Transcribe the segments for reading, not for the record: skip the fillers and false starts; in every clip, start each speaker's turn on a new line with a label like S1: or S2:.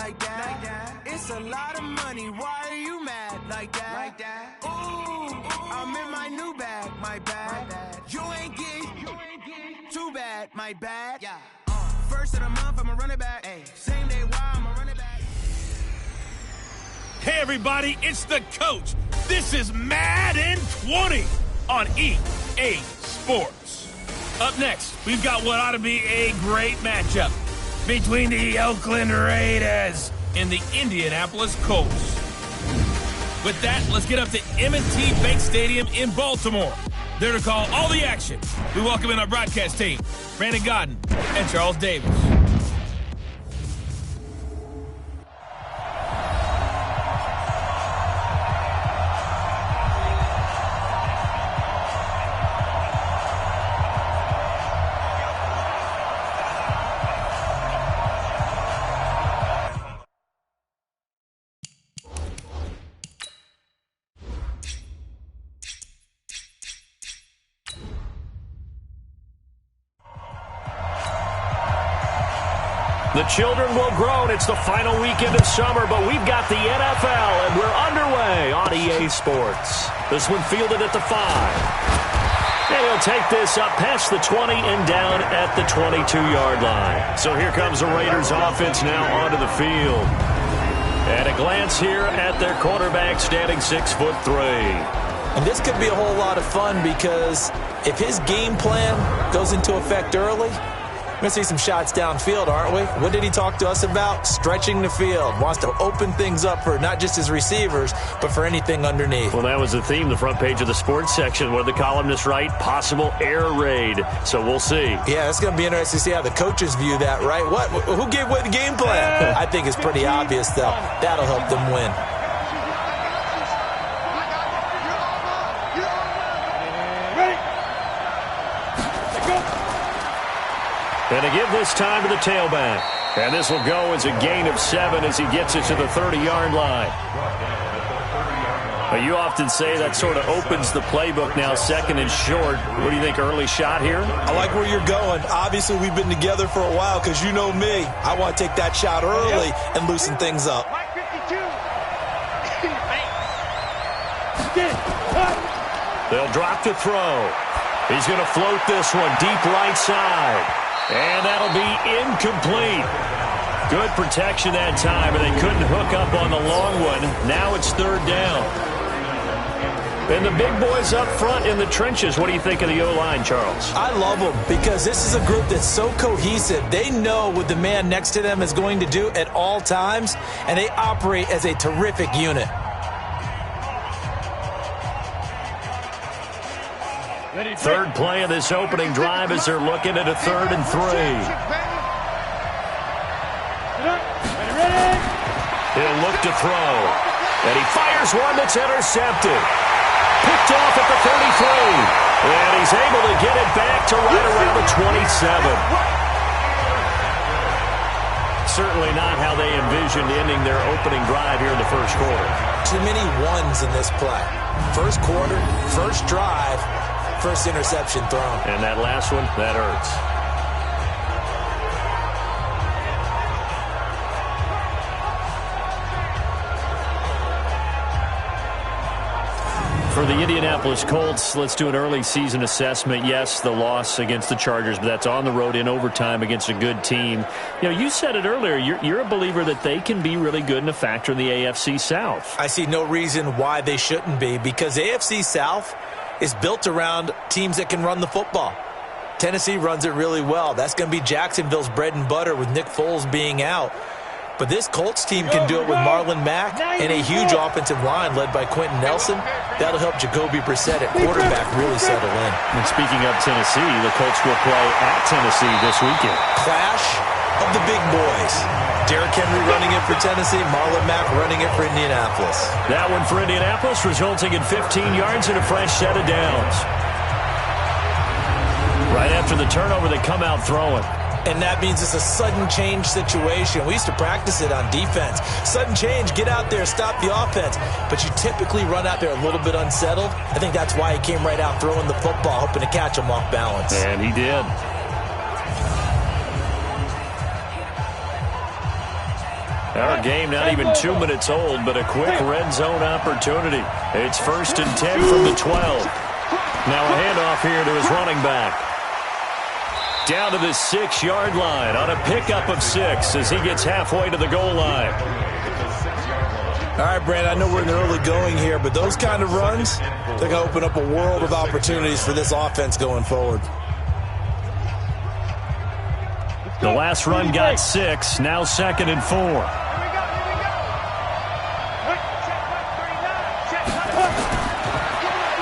S1: like that. It's a lot of money, why are you mad like that? Ooh, I'm in my new bag, my bad. You ain't get too bad, my bad. Yeah. First of the month, I'ma run it back. Ay. Same day, why I'ma run it back.
S2: Hey everybody, it's the coach. This is Madden 20 on EA Sports. Up next, we've got what ought to be a great matchup between the Oakland Raiders and the Indianapolis Colts. With that, let's get up to M&T Bank Stadium in Baltimore. There to call all the action, we welcome in our broadcast team, Brandon Godden and Charles Davis.
S3: The children will groan. It's the final weekend of summer, but we've got the NFL, and we're underway on EA Sports. This one fielded at the 5. And he'll take this up past the 20 and down at the 22-yard line. So here comes the Raiders offense now onto the field. And a glance here at their quarterback standing 6'3".
S4: And this could be a whole lot of fun because if his game plan goes into effect early, we're going to see some shots downfield, aren't we? What did he talk to us about? Stretching the field. Wants to open things up for not just his receivers, but for anything underneath.
S3: Well, that was the theme, the front page of the sports section. What did the columnists write? Possible air raid. So we'll see.
S4: Yeah, it's going to be interesting to see how the coaches view that, right? What? Who gave away the game plan? I think it's pretty obvious, though. That'll help them win.
S3: And to give this time to the tailback. And this will go as a gain of 7 as he gets it to the 30-yard line. Well, you often say that sort of opens the playbook now, second and short. What do you think, early shot here?
S4: I like where you're going. Obviously, we've been together for a while because you know me. I want to take that shot early and loosen things up.
S3: They'll drop to throw. He's going to float this one deep right side. And that'll be incomplete. Good protection that time, but they couldn't hook up on the long one. Now it's third down. And the big boys up front in the trenches. What do you think of the O-line, Charles?
S4: I love them because this is a group that's so cohesive. They know what the man next to them is going to do at all times, and they operate as a terrific unit.
S3: Third play of this opening drive as they're looking at a 3rd and 3. He'll look to throw. And he fires one that's intercepted. Picked off at the 33. And he's able to get it back to right around the 27. Certainly not how they envisioned ending their opening drive here in the first quarter.
S4: Too many ones in this play. First quarter, first drive. First interception thrown.
S3: And that last one, that hurts. For the Indianapolis Colts, let's do an early season assessment. Yes, the loss against the Chargers, but that's on the road in overtime against a good team. You know, you said it earlier, you're a believer that they can be really good and a factor in the AFC South.
S4: I see no reason why they shouldn't be, because AFC South is built around teams that can run the football. Tennessee runs it really well. That's going to be Jacksonville's bread and butter with Nick Foles being out. But this Colts team can do it with Marlon Mack and a huge offensive line led by Quentin Nelson. That'll help Jacoby Brissett at quarterback really settle in.
S3: And speaking of Tennessee, the Colts will play at Tennessee this weekend.
S4: Clash of the big boys. Derrick Henry running it for Tennessee, Marlon Mack running it for Indianapolis.
S3: That one for Indianapolis resulting in 15 yards and a fresh set of downs. Right after the turnover, they come out throwing.
S4: And that means it's a sudden change situation. We used to practice it on defense. Sudden change, get out there, stop the offense. But you typically run out there a little bit unsettled. I think that's why he came right out throwing the football, hoping to catch him off balance.
S3: And he did. Our game not even 2 minutes old, but a quick red zone opportunity. It's 1st and 10 from the 12. Now a handoff here to his running back. Down to the 6-yard line on a pickup of 6 as he gets halfway to the goal line.
S4: All right, Brandon, I know we're in the early going here, but those kind of runs, they're going to open up a world of opportunities for this offense going forward.
S3: The last run got 6, now 2nd and 4.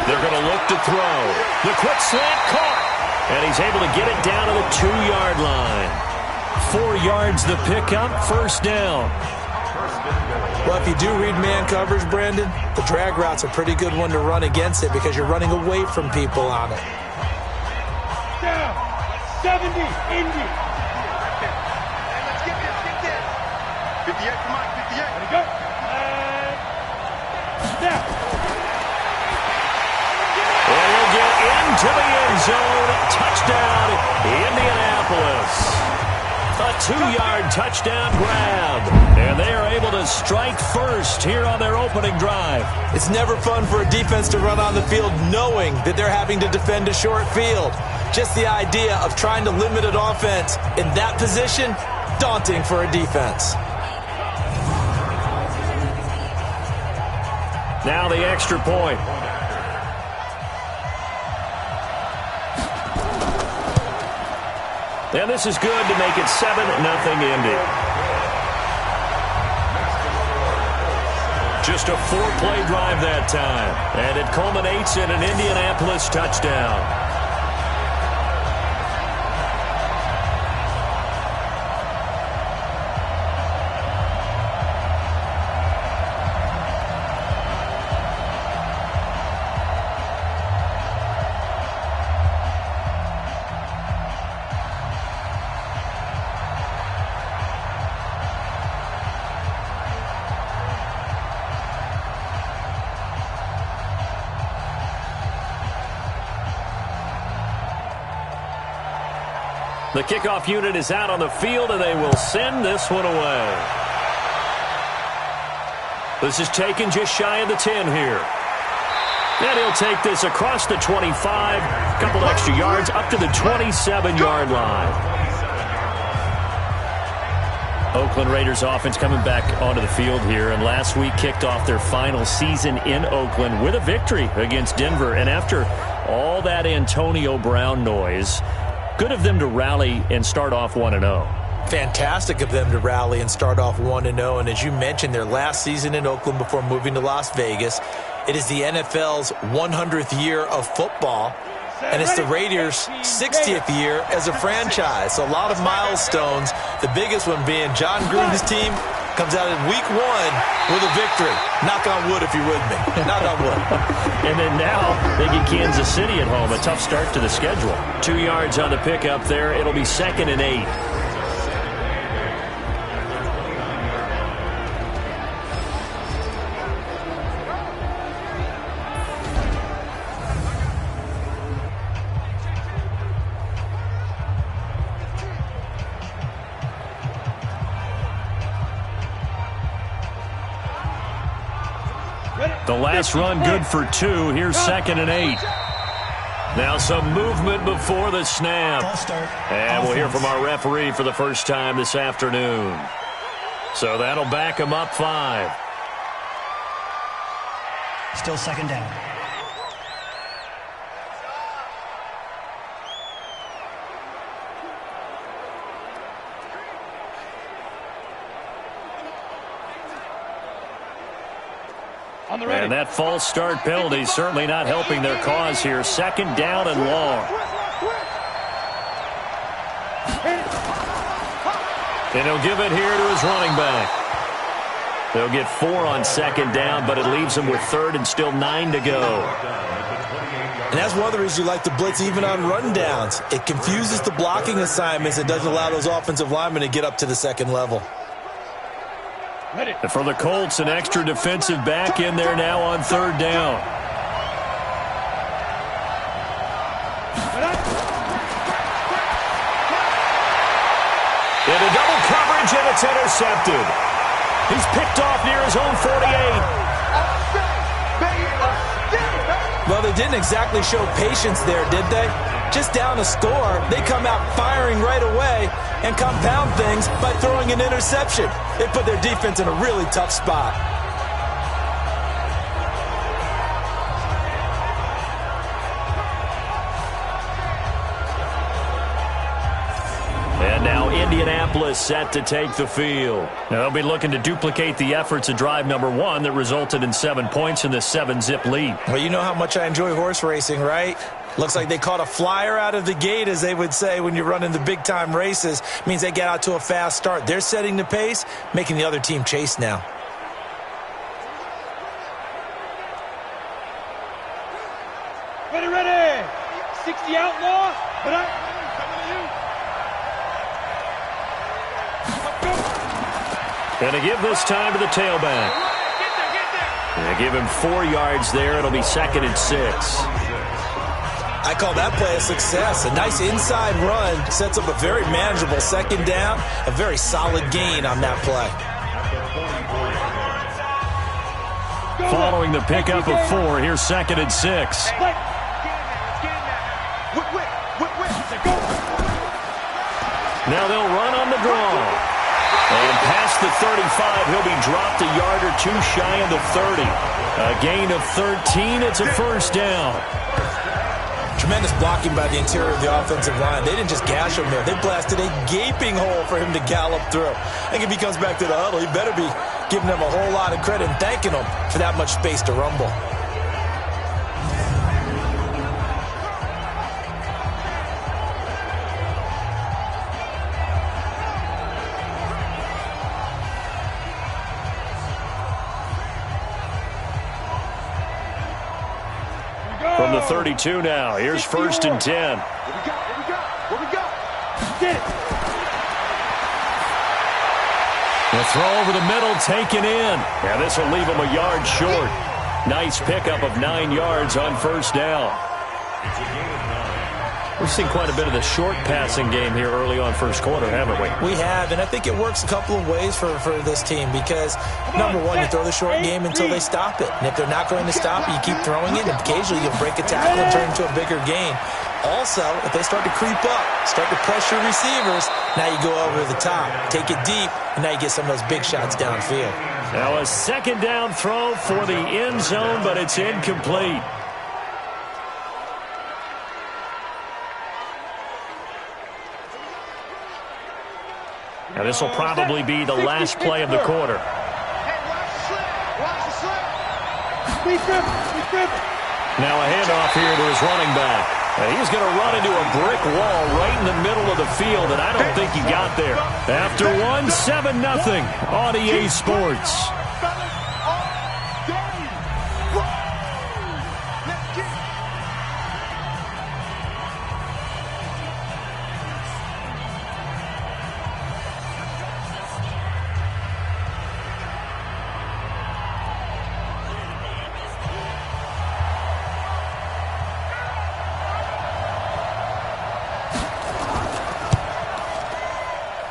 S3: They're going to look to throw. The quick slant caught. And he's able to get it down to the 2-yard line. 4 yards the pickup, 1st down.
S4: Well, if you do read man coverage, Brandon, the drag route's a pretty good one to run against it because you're running away from people on it.
S5: Down. 70, Indy. Let's get this. 58, come on, 58. There we go. Snap.
S3: And he'll get into the end zone. Touchdown, Indianapolis. A 2-yard touchdown grab. And they are able to strike first here on their opening drive.
S4: It's never fun for a defense to run on the field knowing that they're having to defend a short field. Just the idea of trying to limit an offense in that position, daunting for a defense.
S3: Now the extra point. And this is good to make it 7-0 Indy. Just a 4-play drive that time. And it culminates in an Indianapolis touchdown. The kickoff unit is out on the field, and they will send this one away. This is taken just shy of the 10 here. And he'll take this across the 25, a couple extra yards, up to the 27-yard line. Oakland Raiders offense coming back onto the field here, and last week kicked off their final season in Oakland with a victory against Denver. And after all that Antonio Brown noise, good of them to rally and start off 1-0.
S4: Fantastic of them to rally and start off 1-0. And as you mentioned, their last season in Oakland before moving to Las Vegas. It is the NFL's 100th year of football. And it's the Raiders' 60th year as a franchise. So a lot of milestones, the biggest one being John Gruden's team comes out in week 1 with a victory. Knock on wood if you're with me. Knock on wood.
S3: And then now they get Kansas City at home. A tough start to the schedule. 2 yards on the pickup there. It'll be 2nd and 8. The last run good for 2. Here's 2nd and 8. Now some movement before the snap. And we'll hear from our referee for the first time this afternoon. So that'll back him up 5.
S6: Still 2nd down.
S3: And that false start penalty is certainly not helping their cause here. 2nd down and long. And he'll give it here to his running back. They'll get 4 on 2nd down, but it leaves them with 3rd and still 9 to go.
S4: And that's one of the reasons you like to blitz even on rundowns. It confuses the blocking assignments and doesn't allow those offensive linemen to get up to the 2nd level.
S3: And for the Colts, an extra defensive back in there now on 3rd down. Into double coverage, and it's intercepted. He's picked off near his own 48.
S4: Well, they didn't exactly show patience there, did they? Just down a score, they come out firing right away and compound things by throwing an interception. They put their defense in a really tough spot.
S3: And now Indianapolis set to take the field. Now they'll be looking to duplicate the efforts of drive number 1 that resulted in 7 points in the 7-zip lead.
S4: Well, you know how much I enjoy horse racing, right? Looks like they caught a flyer out of the gate, as they would say when you're running the big-time races. Means they get out to a fast start. They're setting the pace, making the other team chase now.
S5: Ready. 60 outlaw.
S3: And to give this time to the tailback. They give him 4 yards there. It'll be 2nd and 6.
S4: I call that play a success. A nice inside run sets up a very manageable 2nd down. A very solid gain on that play.
S3: Following the pickup of 4, here's 2nd and 6. Now they'll run on the draw. And past the 35, he'll be dropped a yard or 2 shy of the 30. A gain of 13. It's a 1st down.
S4: Tremendous blocking by the interior of the offensive line. They didn't just gash him there. They blasted a gaping hole for him to gallop through. I think if he comes back to the huddle, he better be giving them a whole lot of credit and thanking them for that much space to rumble.
S3: From the 32 now, here's 1st and 10.
S5: Here we go. Get it.
S3: The throw over the middle, taken in. Yeah, this will leave him a yard short. Nice pickup of 9 yards on 1st down. We've seen quite a bit of the short passing game here early on 1st quarter, haven't we?
S4: We have, and I think it works a couple of ways for this team because, number one, you throw the short game until they stop it. And if they're not going to stop it, you keep throwing it, and occasionally you'll break a tackle and turn it into a bigger gain. Also, if they start to creep up, start to pressure receivers, now you go over the top, take it deep, and now you get some of those big shots downfield.
S3: Now a 2nd down throw for the end zone, but it's incomplete. Now this will probably be the last play of the quarter. Now a handoff here to his running back. And he's going to run into a brick wall right in the middle of the field, and I don't think he got there. After 1, 7-0 on EA Sports.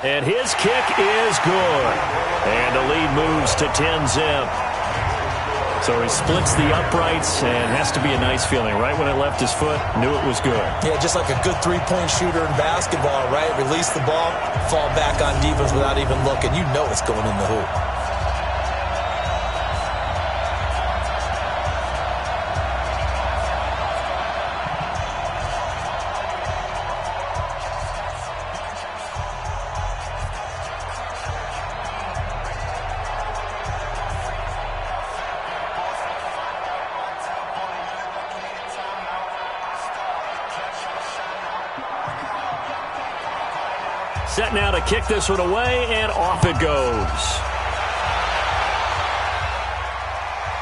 S3: And his kick is good. And the lead moves to 10-zip. So he splits the uprights and has to be a nice feeling. Right when it left his foot, knew it was good.
S4: Yeah, just like a good three-point shooter in basketball, right? Release the ball, fall back on defense without even looking. You know it's going in the hoop.
S3: Set now to kick this one away, and off it goes.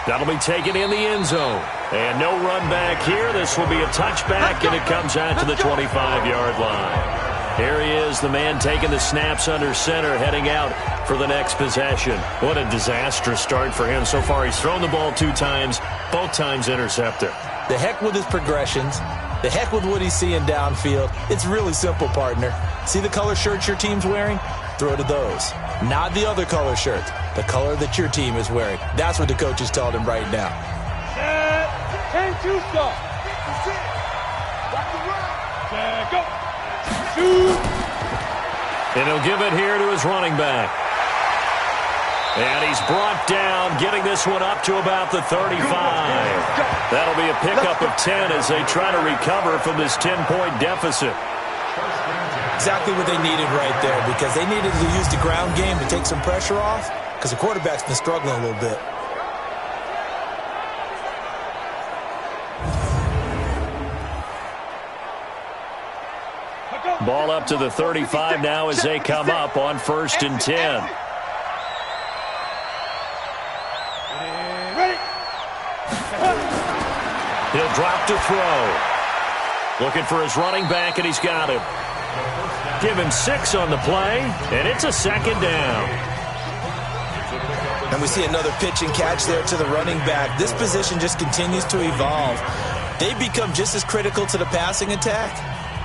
S3: That'll be taken in the end zone. And no run back here. This will be a touchback, and it comes out to the 25-yard line. Here he is, the man taking the snaps under center, heading out for the next possession. What a disastrous start for him so far. He's thrown the ball 2 times, both times intercepted.
S4: The heck with his progressions. The heck with what he's seeing downfield. It's really simple, partner. See the color shirts your team's wearing? throw to those. Not the other color shirts, the color that your team is wearing. That's what the coach is telling him right now.
S5: Set, 10-2 start. Set, go. Shoot.
S3: And he'll give it here to his running back. And he's brought down, getting this one up to about the 35. That'll be a pickup of 10 as they try to recover from this 10-point deficit.
S4: Exactly what they needed right there, because they needed to use the ground game to take some pressure off, because the quarterback's been struggling a little bit.
S3: Ball up to the 35 now as they come up on 1st and 10. He'll drop to throw. Looking for his running back, and he's got him. Give him 6 on the play, and it's a 2nd down.
S4: And we see another pitch and catch there to the running back. This position just continues to evolve. They become just as critical to the passing attack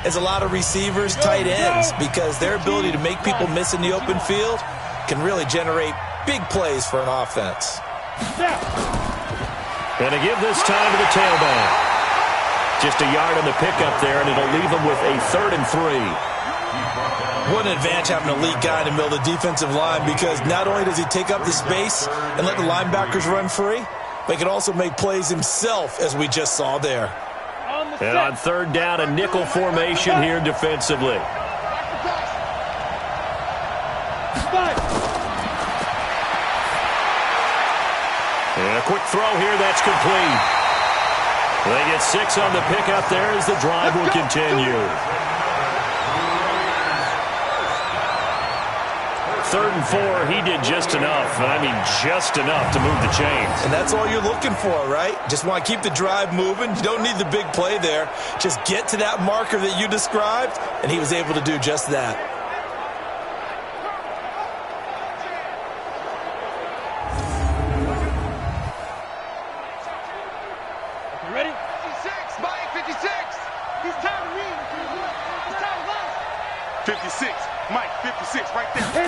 S4: as a lot of receivers, tight ends, because their ability to make people miss in the open field can really generate big plays for an offense.
S3: Going to give this time to the tailback. Just a yard on the pickup there, and it'll leave them with a 3rd and 3.
S4: What an advantage having an elite guy in the middle of the defensive line, because not only does he take up the space and let the linebackers run free, but he can also make plays himself, as we just saw there.
S3: And on 3rd down, a nickel formation here defensively. And a quick throw here, that's complete. They get 6 on the pickup there as the drive will continue. 3rd and 4, he did just enough. I mean, just enough to move the chains.
S4: And that's all you're looking for, right? Just want to keep the drive moving. You don't need the big play there. Just get to that marker that you described, and he was able to do just that.
S5: You ready? 56, Mike, 56. He's time to read. He's time to run. 56, Mike, 56, right there. 56.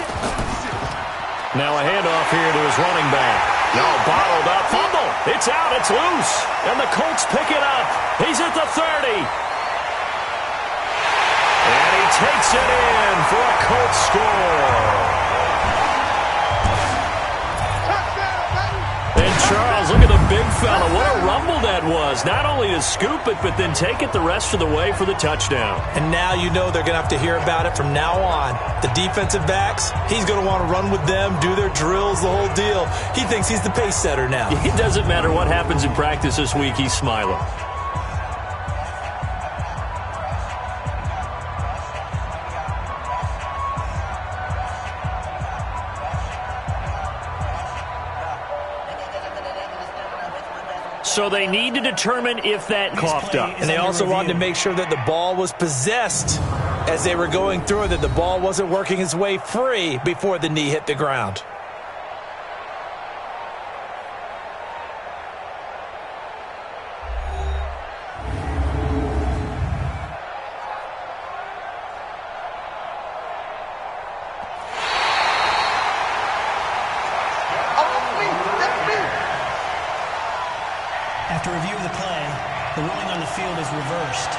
S3: Now a handoff here to his running back. No, bottled up. Fumble. It's out. It's loose. And the Colts pick it up. He's at the 30. And he takes it in for a Colts score. And Charles, look at the big fella. What a rumble that was. Not only to scoop it, but then take it the rest of the way for the touchdown.
S4: And now you know they're going to have to hear about it from now on. The defensive backs, he's going to want to run with them, do their drills, the whole deal. He thinks he's the pace setter now.
S3: It doesn't matter what happens in practice this week, he's smiling. So they need to determine if that coughed up.
S4: And they also wanted to make sure that the ball was possessed as they were going through it, that the ball wasn't working its way free before the knee hit the ground.
S6: After review of the play, the ruling on the field is reversed.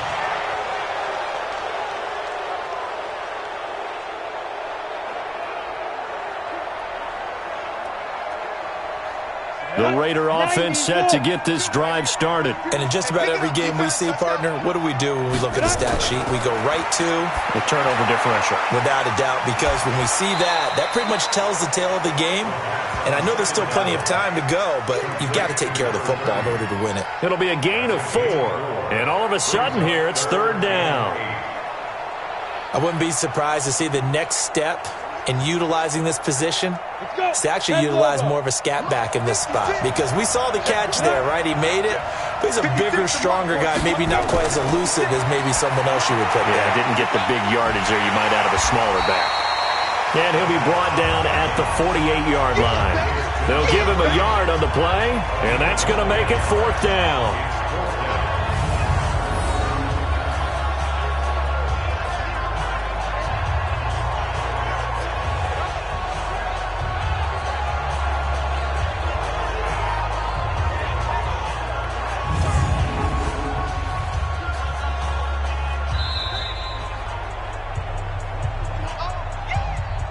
S3: The Raider offense set to get this drive started.
S4: And in just about every game we see, partner, what do we do when we look at the stat sheet? We go right to
S3: the turnover differential.
S4: Without a doubt, because when we see that, that pretty much tells the tale of the game. And I know there's still plenty of time to go, but you've got to take care of the football in order to win it.
S3: It'll be a gain of 4. And all of a sudden here, it's 3rd down.
S4: I wouldn't be surprised to see the next step in utilizing this position is to actually utilize more of a scat back in this spot, because we saw the catch there, right? He made it, but he's a bigger, stronger guy, maybe not quite as elusive as maybe someone else you would put there.
S3: Yeah, didn't get the big yardage there you might out of a smaller back. And he'll be brought down at the 48-yard line. They'll give him a yard on the play, and that's going to make it 4th down.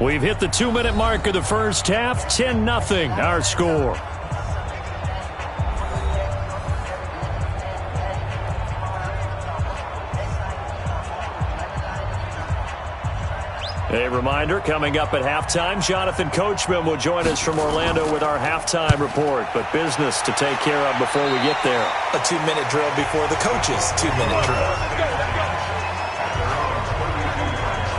S3: We've hit the 2-minute mark of the first half. 10-0 our score. A reminder, coming up at halftime, Jonathan Coachman will join us from Orlando with our halftime report. But business to take care of before we get there.
S4: A 2-minute drill before the coach's 2-minute drill.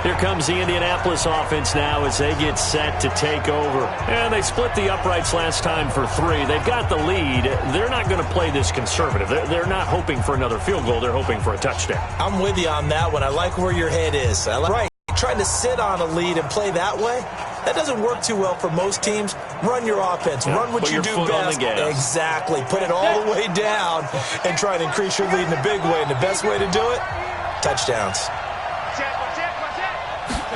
S3: Here comes the Indianapolis offense now as they get set to take over. And they split the uprights last time for 3. They've got the lead. They're not going to play this conservative. They're not hoping for another field goal. They're hoping for a touchdown.
S4: I'm with you on that one. I like where your head is. Right. Trying to sit on a lead and play that way, that doesn't work too well for most teams. Run your offense.
S3: Yeah,
S4: run what you do best. Exactly. Put it all the way down and try to increase your lead in a big way. And the best way to do it, touchdowns.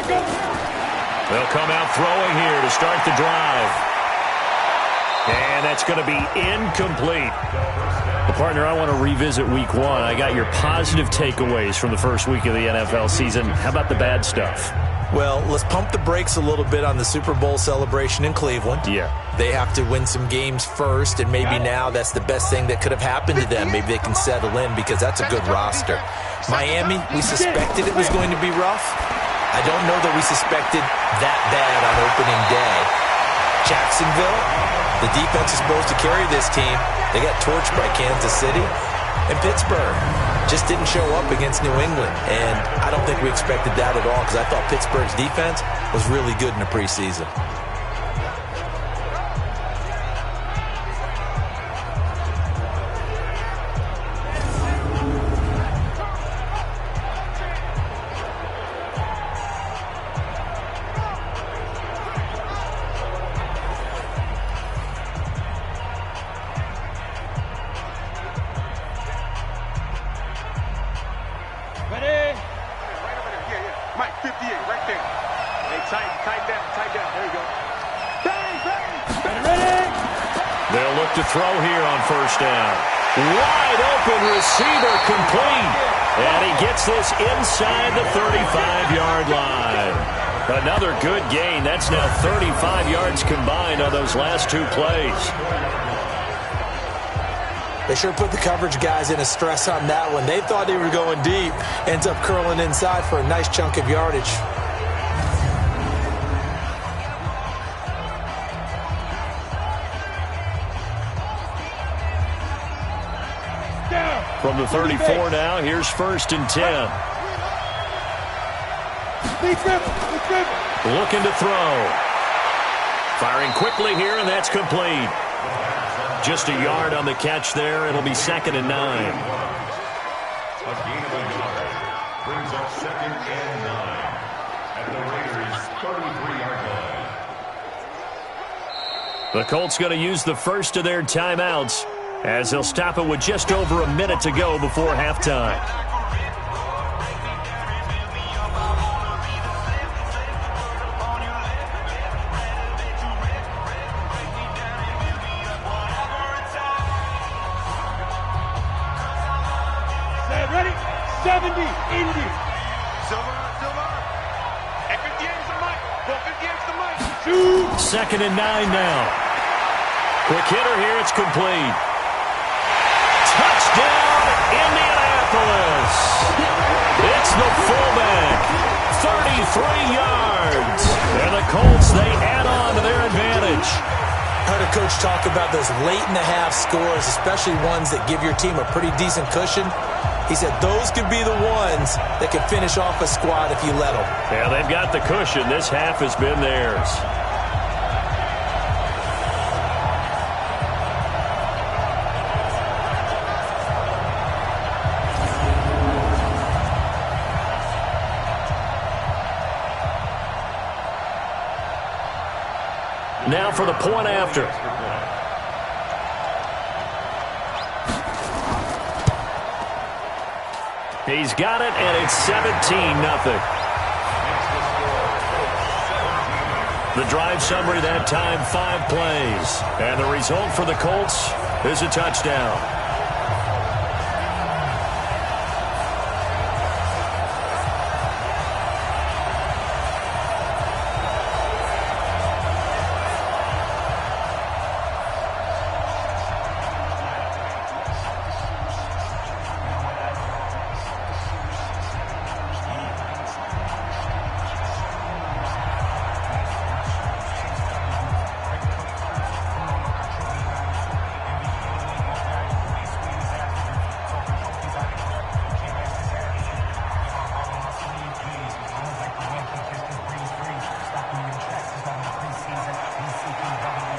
S3: They'll come out throwing here to start the drive. And that's going to be incomplete. Well, partner, I want to revisit week 1. I got your positive takeaways from the first week of the NFL season. How about the bad stuff?
S4: Well, let's pump the brakes a little bit on the Super Bowl celebration in Cleveland.
S3: Yeah.
S4: They have to win some games first, and maybe now that's the best thing that could have happened to them. Maybe they can settle in because that's a good roster. Miami, we suspected it was going to be rough. I don't know that we suspected that bad on opening day. Jacksonville, the defense is supposed to carry this team. They got torched by Kansas City. And Pittsburgh just didn't show up against New England. And I don't think we expected that at all because I thought Pittsburgh's defense was really good in the preseason.
S3: To throw here on first down. Wide open receiver complete. And he gets this inside the 35-yard line. Another good gain. That's now 35 yards combined on those last 2 plays.
S4: They sure put the coverage guys in a stress on that one. They thought they were going deep. Ends up curling inside for a nice chunk of yardage.
S3: From the 34 now, here's 1st and 10. Looking to throw. Firing quickly here, and that's complete. Just a yard on the catch there. It'll be 2nd and 9.
S7: A gain of a yard brings up 2nd and 9 at the Raiders' 33-yard line.
S3: The Colts going to use the first of their timeouts, as they'll stop it with just over a minute to go before halftime.
S5: Ready? 70, Indy. Silver. And 58 is the mic. Well, 58 is the mic.
S3: 2nd and 9 now. Quick hitter here. It's complete. Touchdown, Indianapolis. It's the fullback. 33 yards. And the Colts, they add on to their advantage.
S4: Heard a coach talk about those late-in-the-half scores, especially ones that give your team a pretty decent cushion. He said those could be the ones that could finish off a squad if you let them.
S3: Yeah, they've got the cushion. This half has been theirs. Now for the point after. He's got it, and it's 17-0. The drive summary that time, 5 plays. And the result for the Colts is a touchdown.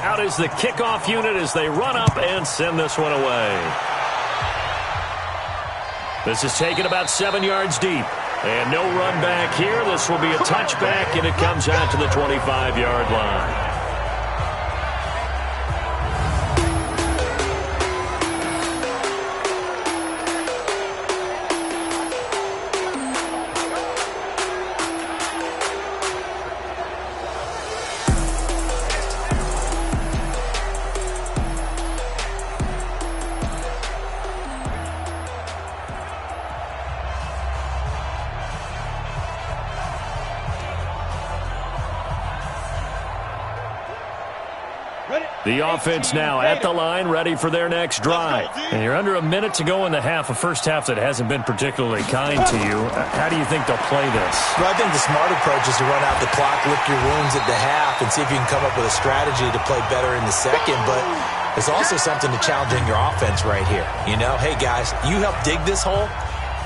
S3: Out is the kickoff unit as they run up and send this one away. This is taken about 7 yards deep. And no run back here. This will be a touchback, and it comes out to the 25-yard line. The offense now at the line, ready for their next drive. And you're under a minute to go in the half, a first half that hasn't been particularly kind to you. How do you think they'll play this?
S4: Well, I think the smart approach is to run out the clock, lick your wounds at the half, and see if you can come up with a strategy to play better in the second. But there's also something to challenging your offense right here. You know, hey, guys, you help dig this hole.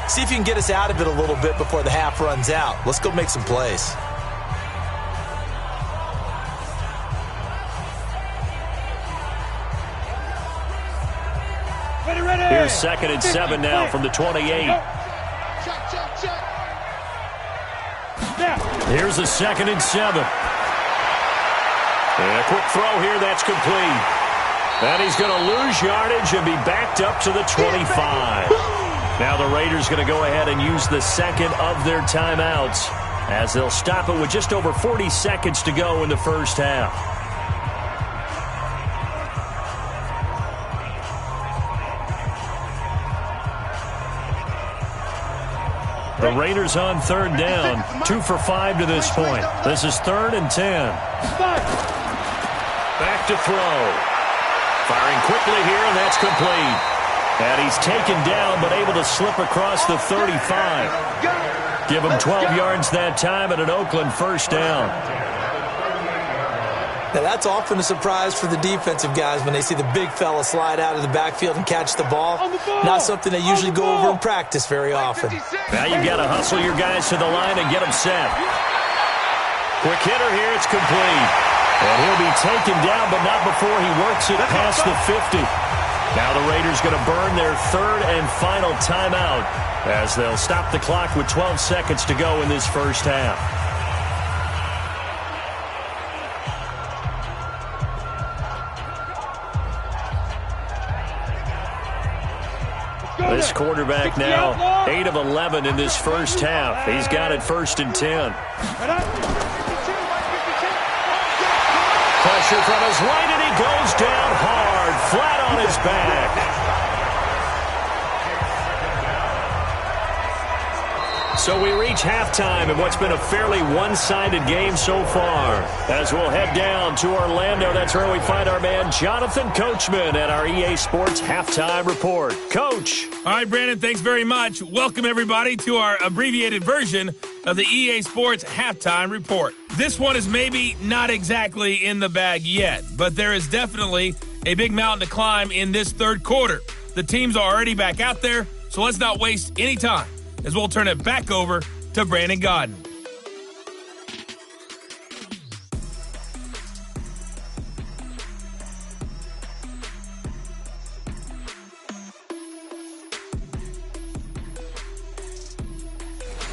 S4: See if you can get us out of it a little bit before the half runs out. Let's go make some plays.
S3: Here's 2nd and 7 now from the 28. Here's a 2nd and 7. And a quick throw here, that's complete. And he's going to lose yardage and be backed up to the 25. Now the Raiders going to go ahead and use the second of their timeouts as they'll stop it with just over 40 seconds to go in the first half. The Raiders on 3rd down, 2 for 5 to this point. This is 3rd and 10. Back to throw. Firing quickly here, and that's complete. And he's taken down, but able to slip across the 35. Give him 12 yards that time and an Oakland first down.
S4: Now, that's often a surprise for the defensive guys when they see the big fella slide out of the backfield and catch the ball. Not something they usually go over in practice very often.
S3: Now you've got to hustle your guys to the line and get them set. Quick hitter here, it's complete. And he'll be taken down, but not before he works it past the 50. Now the Raiders going to burn their 3rd and final timeout as they'll stop the clock with 12 seconds to go in this first half. This quarterback now 8 of 11 in this first half. He's got it 1st and 10. Pressure from his right, and he goes down hard, flat on his back. So we reach halftime in what's been a fairly one-sided game so far. As we'll head down to Orlando, that's where we find our man Jonathan Coachman at our EA Sports Halftime Report. Coach.
S2: All right, Brandon, thanks very much. Welcome, everybody, to our abbreviated version of the EA Sports Halftime Report. This one is maybe not exactly in the bag yet, but there is definitely a big mountain to climb in this third quarter. The teams are already back out there, so let's not waste any time as we'll turn it back over to Brandon Godden.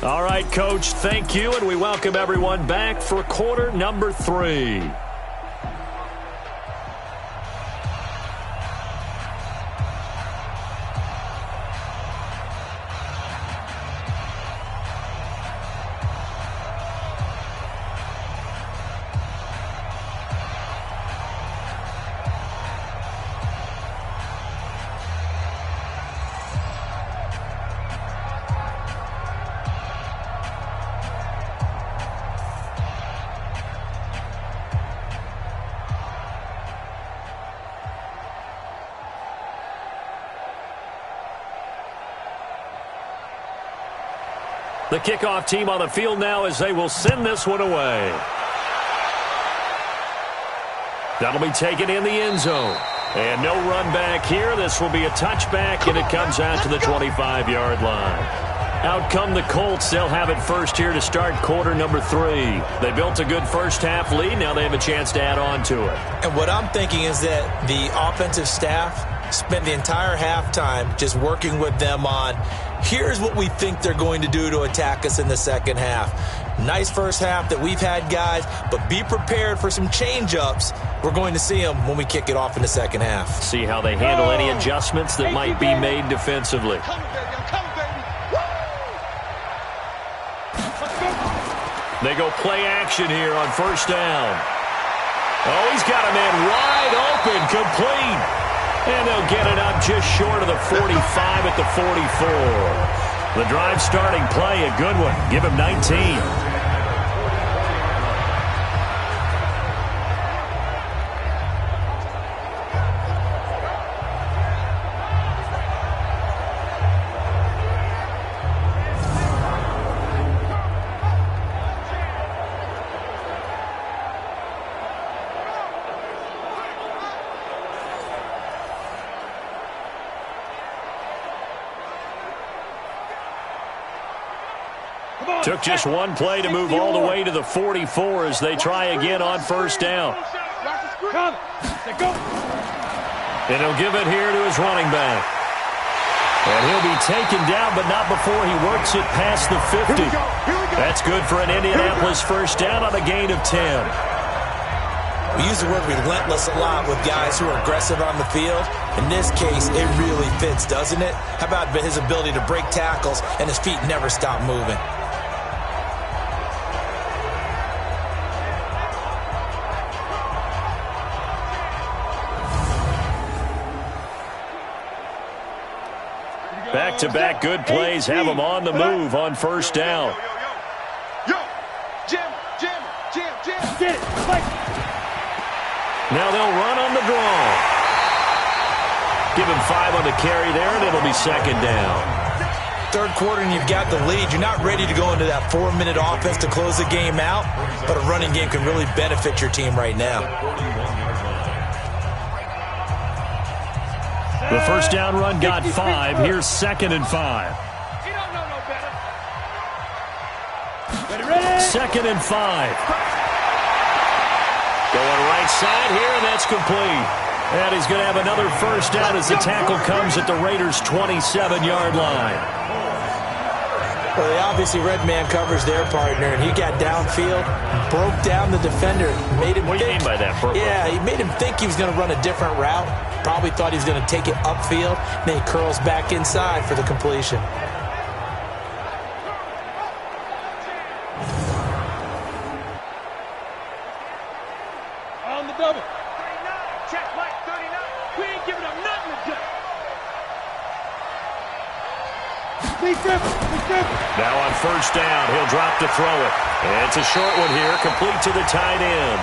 S3: All right, Coach, thank you, and we welcome everyone back for quarter number 3. The kickoff team on the field now as they will send this one away. That'll be taken in the end zone. And no run back here. This will be a touchback, and it comes out to the 25-yard line. Out come the Colts. They'll have it first here to start quarter number 3. They built a good first-half lead. Now they have a chance to add on to it.
S4: And what I'm thinking is that the offensive staff spent the entire halftime just working with them on, here's what we think they're going to do to attack us in the second half. Nice first half that we've had, guys, but be prepared for some change-ups. We're going to see them when we kick it off in the second half.
S3: See how they handle any adjustments that might be made defensively. They go play action here on first down. Oh, he's got a man wide open, complete. And they'll get it up just short of the 45 at the 44. The drive starting play, a good one. Give him 19. Took just one play to move all the way to the 44 as they try again on first down. And he'll give it here to his running back. And he'll be taken down, but not before he works it past the 50. That's good for an Indianapolis first down on a gain of 10.
S4: We use the word relentless a lot with guys who are aggressive on the field. In this case, it really fits, doesn't it? How about his ability to break tackles and his feet never stop moving?
S3: Back-to-back good plays have them on the move on first down. Now they'll run on the draw. Give him 5 on the carry there, and it'll be second down.
S4: Third quarter and you've got the lead. You're not ready to go into that 4-minute offense to close the game out, but a running game can really benefit your team right now.
S3: The first down run got 5. Here's 2nd and 5. 2nd and 5. Going right side here, and that's complete. And he's going to have another first down as the tackle comes at the Raiders' 27-yard line.
S4: Well, they obviously red man covers their partner, and he got downfield, broke down the defender, made him
S3: What do you mean by that, Purple?
S4: Yeah, he made him think he was going to run a different route. Probably thought he was going to take it upfield. Then he curls back inside for the completion.
S5: On the double. 39, check, Mike, 39. We ain't giving up nothing today.
S3: Now on first down, he'll drop to throw it. And it's a short one here, complete to the tight end.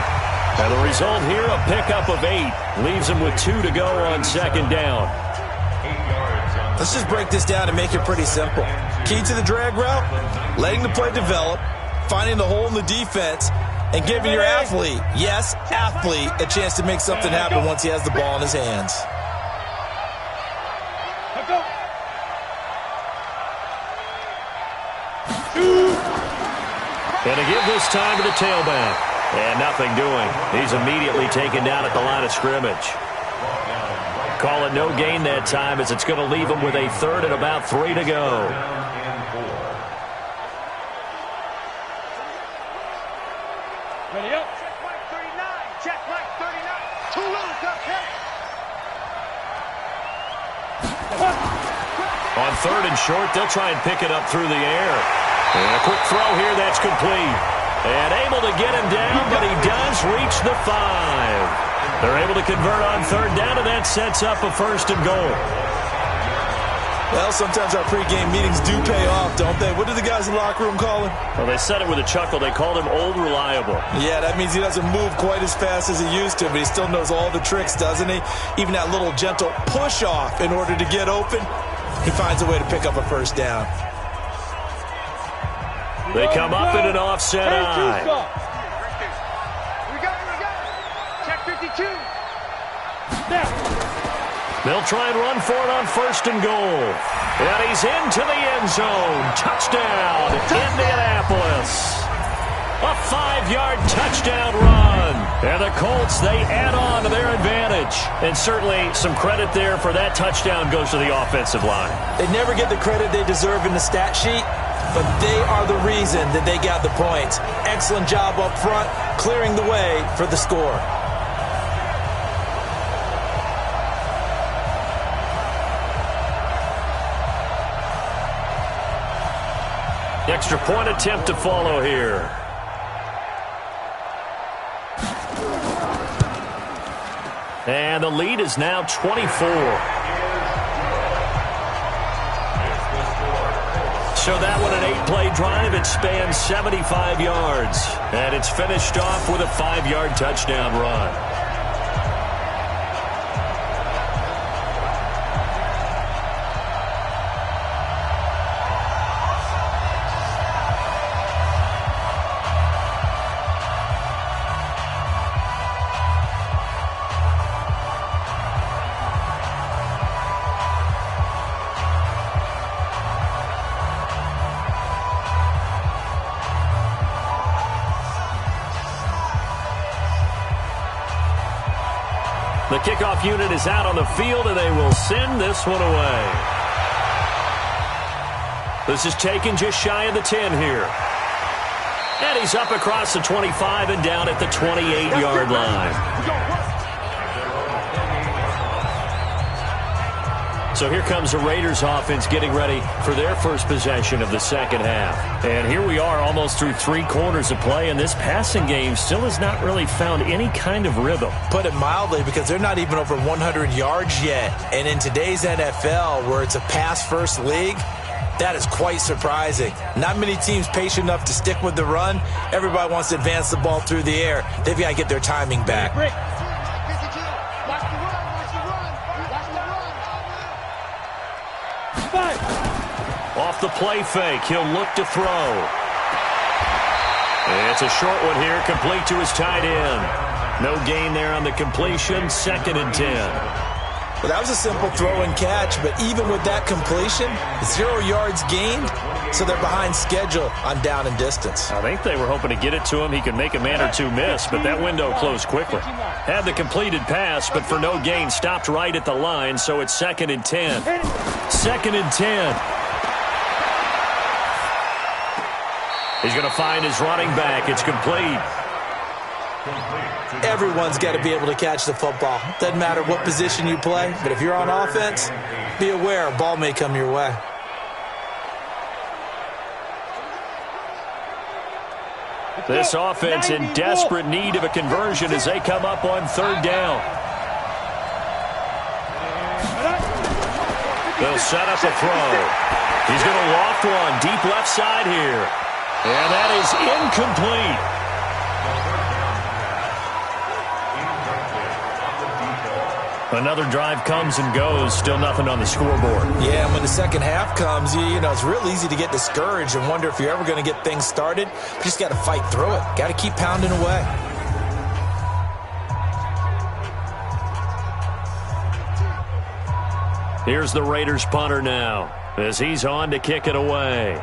S3: And the result here, a pickup of 8. Leaves him with 2 to go on second down.
S4: Let's just break this down and make it pretty simple. Key to the drag route, letting the play develop, finding the hole in the defense, and giving your athlete, yes, athlete, a chance to make something happen once he has the ball in his hands.
S3: And to give this time to the tailback. And nothing doing. He's immediately taken down at the line of scrimmage. Call it no gain that time as it's going to leave him with a 3rd and about 3 to go.
S5: Ready up. Check Mike 39. Check Mike 39. Too low, okay.
S3: On 3rd and short, they'll try and pick it up through the air. And a quick throw here, that's complete. And able to get him down, but he does reach the 5. They're able to convert on 3rd down, and that sets up a 1st and goal.
S4: Well, sometimes our pregame meetings do pay off, don't they? What do the guys in the locker room call him?
S3: Well, they said it with a chuckle. They called him Old Reliable.
S4: Yeah, that means he doesn't move quite as fast as he used to, but he still knows all the tricks, doesn't he? Even that little gentle push-off in order to get open, he finds a way to pick up a first down.
S3: They come up in an offset eye.
S5: We got it. Check 52. Now.
S3: They'll try and run for it on 1st and goal. And he's into the end zone. Touchdown, Indianapolis. A 5-yard touchdown run. And the Colts, they add on to their advantage. And certainly some credit there for that touchdown goes to the offensive line.
S4: They never get the credit they deserve in the stat sheet, but they are the reason that they got the points. Excellent job up front, clearing the way for the score.
S3: Extra point attempt to follow here. And the lead is now 24. So that one, an 8-play drive. It spans 75 yards. And it's finished off with a 5-yard touchdown run. The kickoff unit is out on the field, and they will send this one away. This is taken just shy of the 10 here. And he's up across the 25 and down at the 28-yard line. So here comes the Raiders offense getting ready for their first possession of the second half. And here we are almost through 3 quarters of play, and this passing game still has not really found any kind of rhythm.
S4: Put it mildly, because they're not even over 100 yards yet. And in today's NFL, where it's a pass-first league, that is quite surprising. Not many teams patient enough to stick with the run. Everybody wants to advance the ball through the air. They've got to get their timing back.
S3: Off the play fake, he'll look to throw. It's a short one here, complete to his tight end. No gain there on the completion, 2nd and 10.
S4: Well, that was a simple throw and catch, but even with that completion, 0 yards gained, so they're behind schedule on down and distance.
S3: I think they were hoping to get it to him. He could make a man or two miss, but that window closed quickly. Had the completed pass, but for no gain, stopped right at the line, so it's 2nd and 10. 2nd and 10. He's going to find his running back. It's complete.
S4: Everyone's got to be able to catch the football. Doesn't matter what position you play, but if you're on offense, be aware a ball may come your way.
S3: This offense in desperate need of a conversion as they come up on 3rd down. They'll set up a throw. He's going to loft one deep left side here. And that is incomplete. Another drive comes and goes. Still nothing on the scoreboard.
S4: Yeah, and when the second half comes, you know, it's real easy to get discouraged and wonder if you're ever going to get things started. You just got to fight through it. Got to keep pounding away.
S3: Here's the Raiders punter now as he's on to kick it away.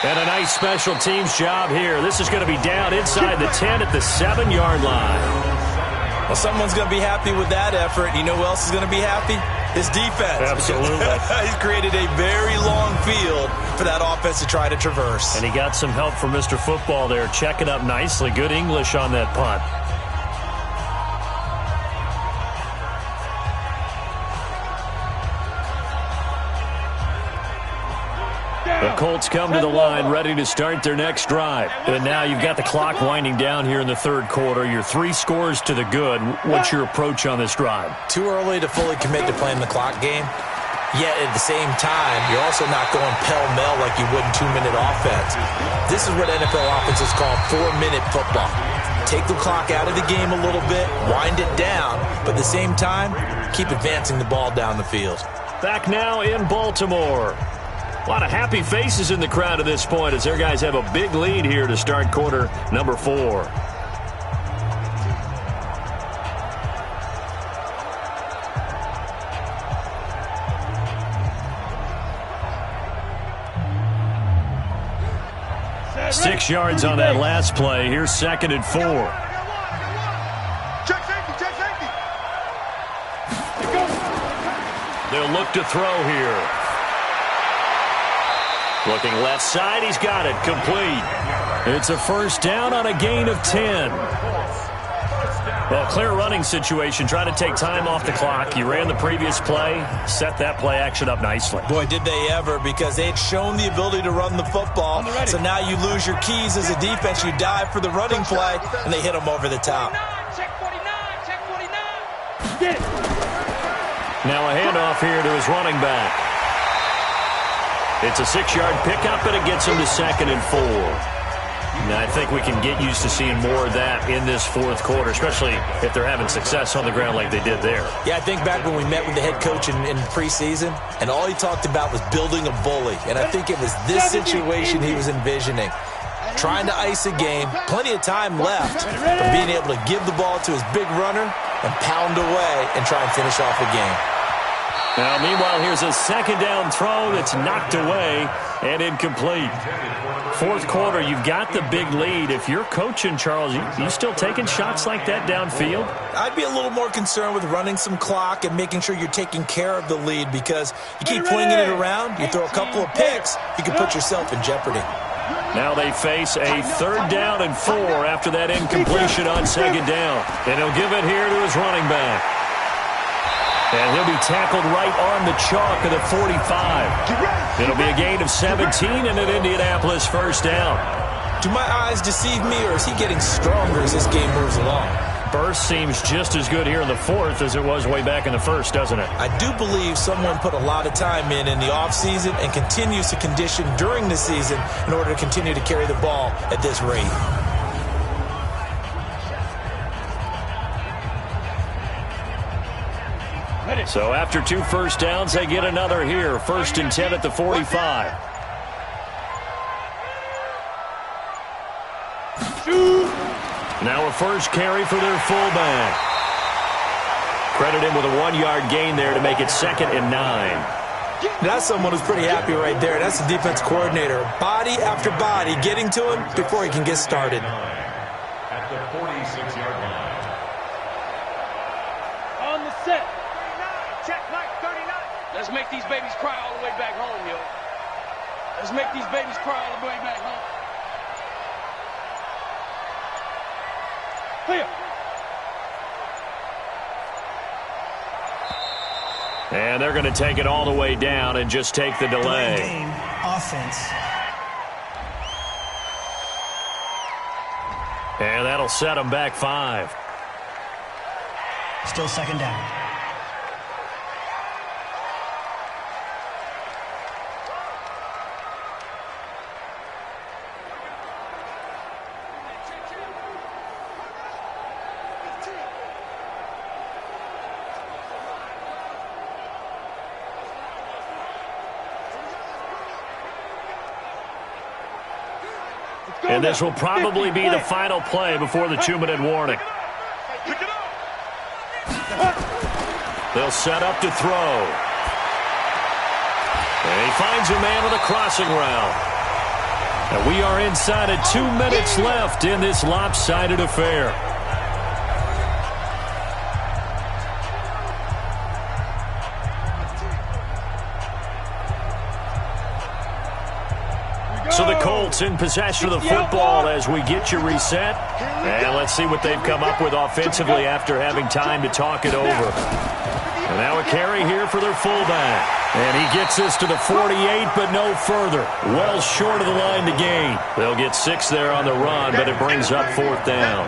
S3: And a nice special teams job here. This is going to be down inside the 10 at the 7-yard line.
S4: Well, someone's going to be happy with that effort. You know who else is going to be happy? His defense.
S3: Absolutely.
S4: He's created a very long field for that offense to try to traverse.
S3: And he got some help from Mr. Football there, checking up nicely. Good English on that punt. The Colts come to the line ready to start their next drive. And now you've got the clock winding down here in the 3rd quarter. You're 3 scores to the good. What's your approach on this drive?
S4: Too early to fully commit to playing the clock game. Yet at the same time, you're also not going pell-mell like you would in 2-minute offense. This is what NFL offenses call 4-minute football. Take the clock out of the game a little bit, wind it down, but at the same time, keep advancing the ball down the field.
S3: Back now in Baltimore. A lot of happy faces in the crowd at this point as their guys have a big lead here to start quarter number 4. Six yards on that last play. Here's 2nd and 4.
S5: Check safety, check safety.
S3: They'll look to throw here. Looking left side, he's got it, complete. It's a first down on a gain of 10. Well, clear running situation. Try to take time off the clock. You ran the previous play, set that play action up nicely.
S4: Boy, did they ever, because they had shown the ability to run the football. So now you lose your keys as a defense. You dive for the running play, and they hit them over the top.
S5: Check 49, check 49.
S6: Get it.
S3: Now a handoff here to his running back. It's a 6-yard pickup, and it gets him to 2nd and 4. Now, I think we can get used to seeing more of that in this fourth quarter, especially if they're having success on the ground like they did there.
S4: Yeah, I think back when we met with the head coach in preseason, and all he talked about was building a bully. And I think it was this situation he was envisioning. Trying to ice a game, plenty of time left, but being able to give the ball to his big runner and pound away and try and finish off a game.
S3: Now, meanwhile, here's a 2nd down throw that's knocked away and incomplete. Fourth quarter, you've got the big lead. If you're coaching, Charles, you still taking shots like that downfield?
S4: I'd be a little more concerned with running some clock and making sure you're taking care of the lead, because you keep flinging it around, you throw a couple of picks, you can put yourself in jeopardy.
S3: Now they face a 3rd down and 4 after that incompletion on 2nd down. And he'll give it here to his running back. And he'll be tackled right on the chalk of the 45. It'll be a gain of 17 and an Indianapolis first down.
S4: Do my eyes deceive me, or is he getting stronger as this game moves along?
S3: Burst seems just as good here in the 4th as it was way back in the 1st, doesn't it?
S4: I do believe someone put a lot of time in the offseason and continues to condition during the season in order to continue to carry the ball at this rate.
S3: So after 2 first downs, they get another here. 1st and 10 at the 45. Now a first carry for their fullback. Credit him with a 1-yard gain there to make it 2nd and 9.
S4: That's someone who's pretty happy right there. That's the defense coordinator. Body after body getting to him before he can get started.
S7: At the 46-yard line.
S5: On the set. 39, check Mike 39. Let's make these babies cry all the way back home, yo. Let's make these babies cry all the way back home. Clear.
S3: And they're going to take it all the way down and just take the delay.
S6: Game offense.
S3: And that'll set them back 5.
S6: Still 2nd down.
S3: And this will probably be the final play before the 2-minute warning. They'll set up to throw. And he finds a man with a crossing route. And we are inside of 2 minutes left in this lopsided affair. So the Colts in possession of the football as we get you reset. And let's see what they've come up with offensively after having time to talk it over. And now a carry here for their fullback. And he gets us to the 48, but no further. Well short of the line to gain. They'll get 6 there on the run, but it brings up 4th down.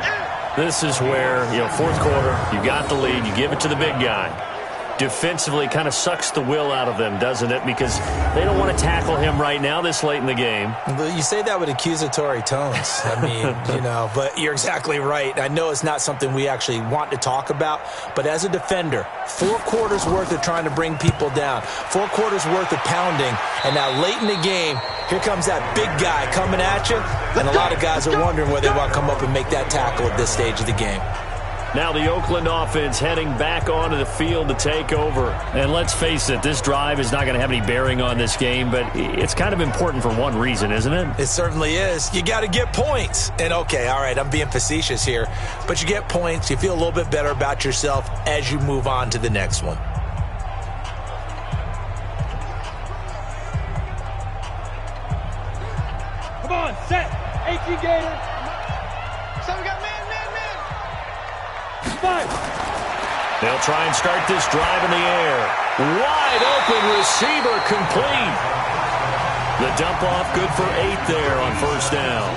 S3: This is where, fourth quarter, you got the lead, you give it to the big guy. defensively kind of sucks the will out of them, doesn't it? Because they don't want to tackle him right now this late in the game.
S4: You say that with accusatory tones. I mean, but you're exactly right. I know it's not something we actually want to talk about, but as a defender, 4 quarters worth of trying to bring people down, 4 quarters worth of pounding, and now late in the game, here comes that big guy coming at you, and a lot of guys are wondering whether they want to come up and make that tackle at this stage of the game.
S3: Now the Oakland offense heading back onto the field to take over. And let's face it, this drive is not going to have any bearing on this game, but it's kind of important for one reason, isn't it?
S4: It certainly is. You got to get points. And okay, all right, I'm being facetious here, but you get points, you feel a little bit better about yourself as you move on to the next one.
S5: Come on, set. 18 Gator. So we got man. Five.
S3: They'll try and start this drive in the air. Wide open receiver complete. The dump off good for 8 there on first down.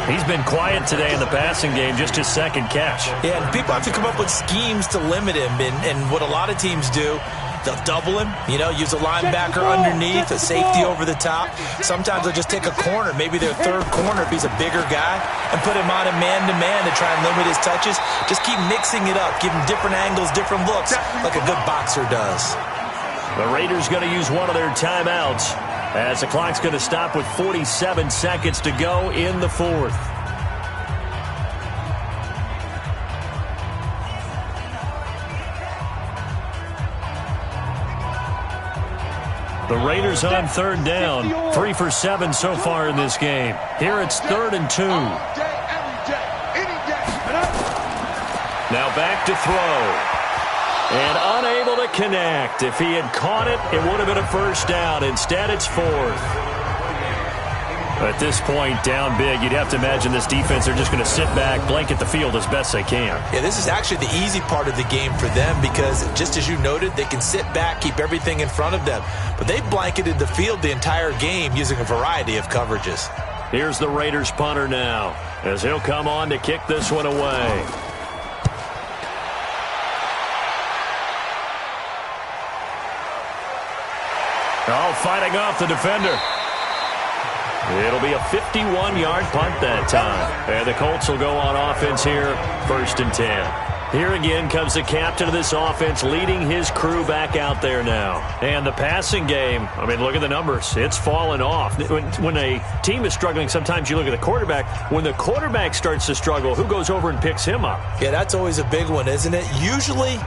S3: He's been quiet today in the passing game, just his second catch.
S4: Yeah, and people have to come up with schemes to limit him, and what a lot of teams do, they'll double him, use a linebacker underneath, a safety over the top. Sometimes they'll just take a corner, maybe their third corner if he's a bigger guy, and put him on a man-to-man to try and limit his touches. Just keep mixing it up, give him different angles, different looks, like a good boxer does.
S3: The Raiders going to use one of their timeouts as the clock's going to stop with 47 seconds to go in the fourth. The Raiders on third down, 3 for 7 so far in this game. Here it's 3rd and 2. Now back to throw. And unable to connect. If he had caught it, it would have been a first down. Instead, it's 4th. At this point, down big, you'd have to imagine this defense, they're just going to sit back, blanket the field as best they can.
S4: Yeah, this is actually the easy part of the game for them because, just as you noted, they can sit back, keep everything in front of them. But they blanketed the field the entire game using a variety of coverages.
S3: Here's the Raiders punter now as he'll come on to kick this one away. Oh, fighting off the defender. It'll be a 51-yard punt that time. And the Colts will go on offense here, 1st and 10. Here again comes the captain of this offense leading his crew back out there now. And the passing game, I mean, look at the numbers. It's fallen off. When a team is struggling, sometimes you look at the quarterback. When the quarterback starts to struggle, who goes over and picks him up?
S4: Yeah, that's always a big one, isn't it? Usually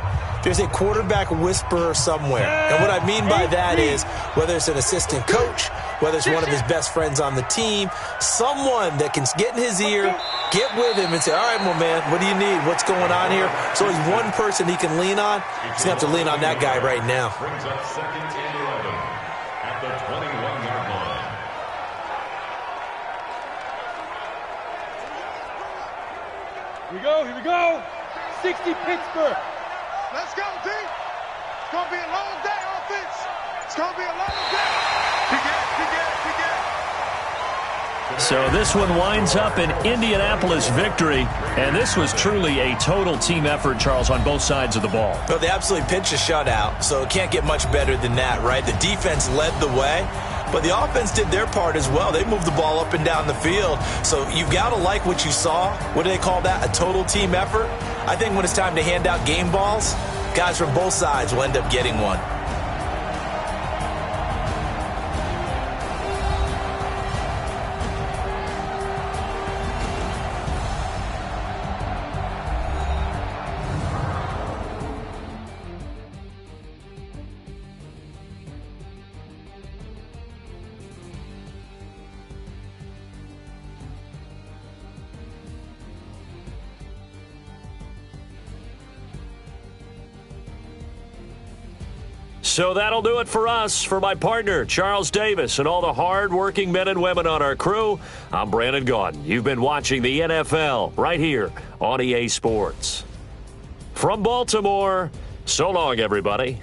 S4: there's a quarterback whisperer somewhere. And what I mean by that is whether it's an assistant coach, whether it's one of his best friends on the team, someone that can get in his ear, get with him and say, all right, well, man, what do you need? What's going on here? So he's one person he can lean on. He's going to have to lean on that guy right now.
S7: Brings up 2nd and 11 at the 21-yard line.
S5: Here we go. 60 Pittsburgh. Let's go, D. It's going to be a long day, offense. It's going to be a long day.
S3: So this one winds up an Indianapolis victory, and this was truly a total team effort, Charles, on both sides of the ball.
S4: Well, they absolutely pitched a shutout, so it can't get much better than that, right? The defense led the way, but the offense did their part as well. They moved the ball up and down the field, so you've got to like what you saw. What do they call that? A total team effort? I think when it's time to hand out game balls, guys from both sides will end up getting one.
S3: So that'll do it for us. For my partner, Charles Davis, and all the hard-working men and women on our crew, I'm Brandon Gaudin. You've been watching the NFL right here on EA Sports. From Baltimore, so long, everybody.